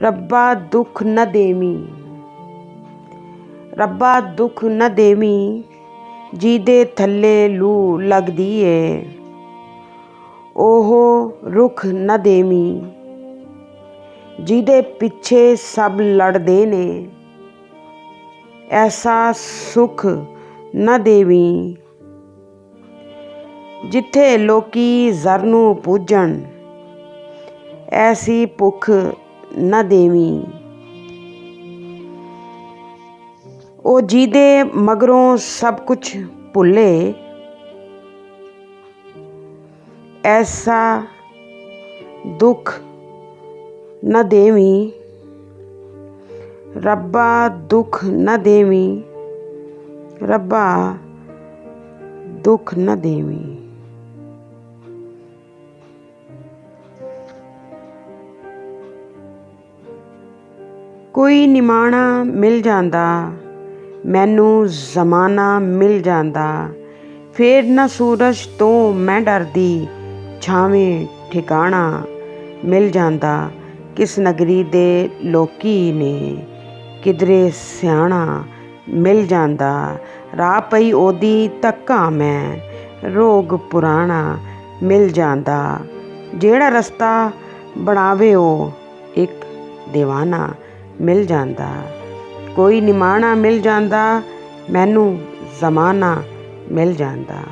ਰੱਬਾ ਦੁੱਖ न ਦੇਵੀਂ। ਰੱਬਾ ਦੁੱਖ न ਦੇਵੀਂ, ਜਿਹਦੇ ਥੱਲੇ ਲੂ ਲੱਗਦੀ ਏ। ਉਹ ਰੁੱਖ न ਦੇਵੀਂ, ਜਿਹਦੇ ਪਿੱਛੇ ਸਭ ਲੜਦੇ ਨੇ। ਐਸਾ ਸੁੱਖ न ਦੇਵੀਂ, ਜਿੱਥੇ ਲੋਕੀ ਜ਼ਰ ਨੂੰ ਪੂਜਣ। ਐਸੀ ਭੁੱਖ न ਦੇਵੀਂ, ਉਹ ਜਿਹਦੇ ਮਗਰੋਂ ਸਭ ਕੁਛ ਭੁੱਲੇ। ਐਸਾ ਦੁੱਖ न ਦੇਵੀਂ, ਰੱਬਾ ਦੁੱਖ न ਦੇਵੀਂ। ਰੱਬਾ ਦੁੱਖ न ਦੇਵੀਂ। ਕੋਈ ਨਿਮਾਣਾ ਮਿਲ ਜਾਂਦਾ, ਮੈਨੂੰ ਜ਼ਮਾਨਾ ਮਿਲ ਜਾਂਦਾ। ਫੇਰ ਨਾ ਸੂਰਜ ਤੋਂ ਮੈਂ ਡਰਦੀ, ਛਾਵੇਂ ਠਿਕਾਣਾ ਮਿਲ ਜਾਂਦਾ। ਕਿਸ ਨਗਰੀ ਦੇ ਲੋਕੀ ਨੇ, ਕਿਧਰੇ ਸਿਆਣਾ ਮਿਲ ਜਾਂਦਾ। ਰਾਹ ਪਈ ਉਹਦੀ ਧੱਕਾ ਮੈਂ, ਰੋਗ ਪੁਰਾਣਾ ਮਿਲ ਜਾਂਦਾ। ਜਿਹੜਾ ਰਸਤਾ ਬਣਾਵੇ ਉਹ ਇੱਕ ਦੀਵਾਨਾ ਮਿਲ ਜਾਂਦਾ। ਕੋਈ ਨਿਮਾਣਾ ਮਿਲ ਜਾਂਦਾ, ਮੈਨੂੰ ਜ਼ਮਾਨਾ ਮਿਲ ਜਾਂਦਾ।